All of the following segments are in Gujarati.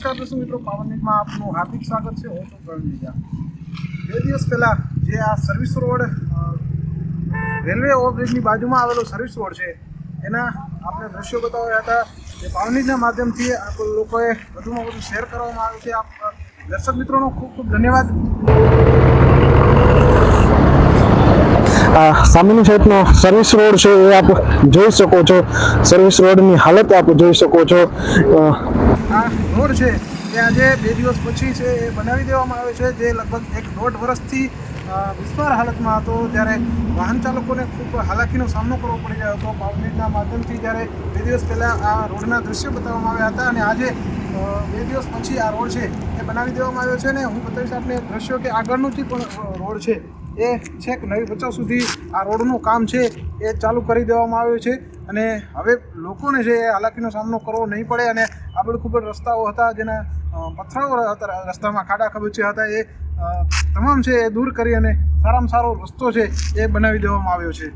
નમસ્કાર દર્શક મિત્રો, પાવન ન્યૂઝમાં આપનું હાર્દિક સ્વાગત છે। હું છું પ્રવીણ બીજા। 2 દિવસ પહેલાં જે આ સર્વિસ રોડ રેલવે ઓવરબ્રિજની બાજુમાં આવેલો સર્વિસ રોડ છે એના આપણે દ્રશ્યો બતાવ્યા હતા। એ પાવન ન્યૂઝના માધ્યમથી આપ લોકોએ વધુમાં વધુ શેર કરવામાં આવે છે। આપ દર્શક મિત્રોનો ખૂબ ખૂબ ધન્યવાદ। સામેની સાઈડનો સર્વિસ રોડ છે એ આપ જોઈ શકો છો। સર્વિસ રોડની હાલત આપ જોઈ શકો છો। આ રોડ છે એ આજે 2 દિવસ પછી છે એ બનાવી દેવામાં આવ્યો છે, જે લગભગ 1.5 વર્ષથી બિસ્માર હાલતમાં હતો। ત્યારે વાહન ચાલકોને ખૂબ હાલાકીનો સામનો કરવો પડી રહ્યો હતો। પાવન ન્યૂઝના માધ્યમથી જ્યારે 2 દિવસ પહેલાં આ રોડના દ્રશ્યો બતાવવામાં આવ્યા હતા અને આજે 2 દિવસ પછી આ રોડ છે એ બનાવી દેવામાં આવ્યો છે। અને હું બતાવીશ આપને દ્રશ્યો કે આગળનું જે પણ રોડ છે એ છેક નવી ભચાઉ સુધી આ રોડનું કામ છે એ ચાલુ કરી દેવામાં આવ્યું છે। અને હવે લોકોને છે એ હાલાકીનો સામનો કરવો નહીં પડે। અને આબડ ખૂબડ રસ્તાઓ હતા, જેના પથરાઓ હતા, રસ્તામાં ખાડા ખબચિયા હતા, એ તમામ છે એ દૂર કરી અને સારામાં સારો રસ્તો છે એ બનાવી દેવામાં આવ્યો છે।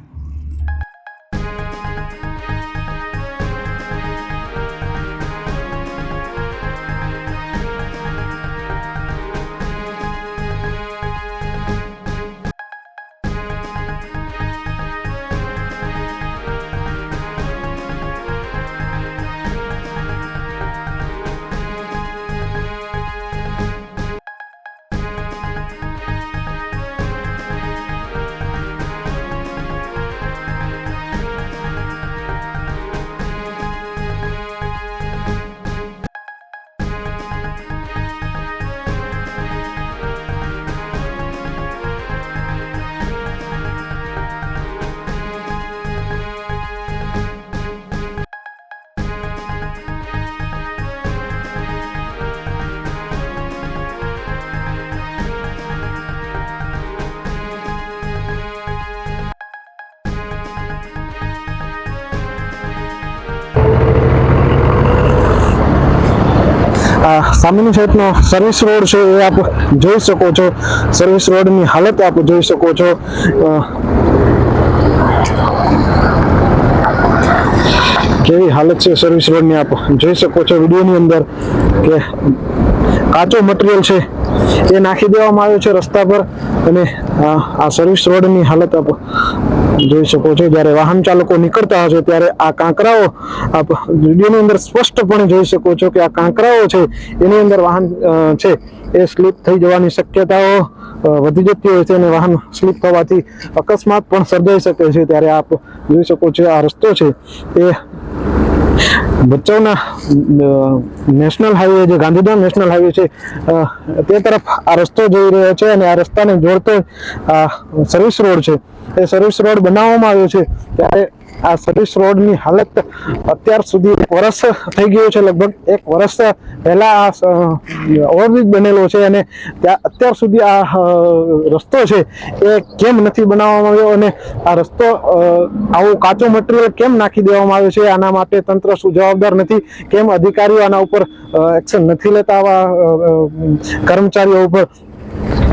સામેની સાઈડનો સર્વિસ રોડ છે એ આપ જોઈ શકો છો। સર્વિસ રોડની હાલત આપ જોઈ શકો છો। કેવી હાલત છે સર્વિસ રોડની આપ જોઈ શકો છો વિડીયોની અંદર કે કાચો મટીરિયલ છે એ નાખી દેવામાં આવ્યો છે રસ્તા પર। અને આ સર્વિસ રોડની હાલત આપ જોઈ શકો છો। જ્યારે વાહન ચાલકો નીકળતા હશે ત્યારે આ કાંકરાઓ આપ વિડીયોની અંદર સ્પષ્ટપણે જોઈ શકો છો કે આ કાંકરાઓ છે એની અંદર વાહન છે એ સ્લીપ થઈ જવાની શક્યતાઓ વધી જતી હોય છે અને વાહન સ્લીપ થવાથી અકસ્માત પણ સર્જાઈ શકે છે। ત્યારે આપ જોઈ શકો છો આ રસ્તો છે એ ભચાઉના નેશનલ હાઈવે, જે ગાંધીધામ નેશનલ હાઈવે છે તે તરફ આ રસ્તો જઈ રહ્યો છે। અને આ રસ્તાને જોડતો આ સર્વિસ રોડ છે એ સર્વિસ રોડ બનાવવામાં આવ્યો છે। ત્યારે આ સર્વિસ રોડની હાલત અત્યાર સુધી 1 વર્ષ થઈ ગયું છે। લગભગ 1 વર્ષ પહેલા આ ઓવરબ્રિજ બનેલો છે અને અત્યાર સુધી આ રસ્તો છે એ કેમ નથી બનાવવામાં આવ્યો અને આ રસ્તો આવું કાચો મટીરિયલ કેમ નાખી દેવામાં આવ્યો છે, આના માટે તંત્ર શું જવાબદાર નથી, કેમ અધિકારીઓ આના ઉપર એક્શન નથી લેતા આવા કર્મચારીઓ ઉપર?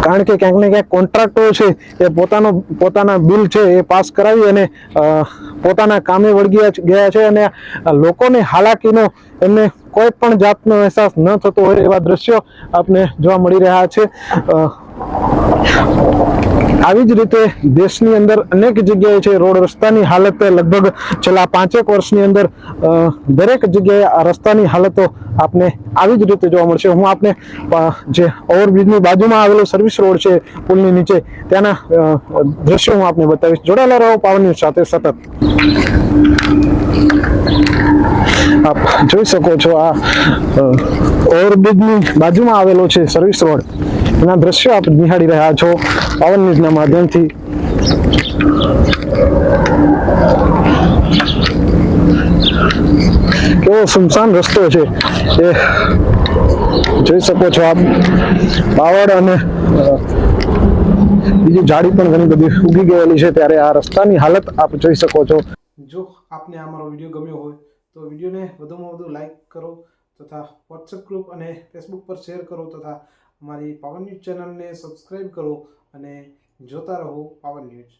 કારણ કે ક્યાંક ને ક્યાંક કોન્ટ્રાક્ટરો છે એ પોતાના બિલ છે એ પાસ કરાવી અને પોતાના કામે વળગી ગયા છે અને લોકોને હાલાકીનો એમને કોઈ પણ જાતનો અહેસાસ ન થતો હોય એવા દ્રશ્યો આપને જોવા મળી રહ્યા છે। આવી જ રીતે દેશની અંદર અનેક જગ્યાએ છે રોડ રસ્તાની હાલત લગભગ છેલ્લા 5 વર્ષની અંદર દરેક જગ્યાએ આ રસ્તાની હાલતો આપને આવી જ રીતે જોવા મળશે। હું આપને જે ઓવરબ્રિજની બાજુમાં આવેલો સર્વિસ રોડ છે પુલની નીચે, ત્યાંના દ્રશ્યો હું આપને બતાવીશ। જોડાયેલા રહો પાવન ન્યૂઝ સાથે સતત। આપ જોઈ શકો છો આ ઓવરબ્રિજની બાજુમાં આવેલો છે સર્વિસ રોડ, એના દ્રશ્યો આપ નિહાળી રહ્યા છો પાવન ન્યૂઝના માધ્યમથી। કેવો સુમસાન રસ્તો છે એ જોઈ શકો છો આપ। પાવડ અને બીજી ઝાડી પણ ઘણી બધી ઉગી ગયેલી છે। ત્યારે આ રસ્તાની હાલત આપ જોઈ શકો છો। જો આપને આ મારો વિડીયો ગમ્યો હોય તો વિડીયોને વધુમાં વધુ લાઈક કરો તથા વોટ્સએપ ગ્રુપ અને ફેસબુક પર શેર કરો તથા અમારી પાવન ન્યૂઝ ચેનલને સબસ્ક્રાઈબ કરો અને જોતા રહો પાવન ન્યૂઝ।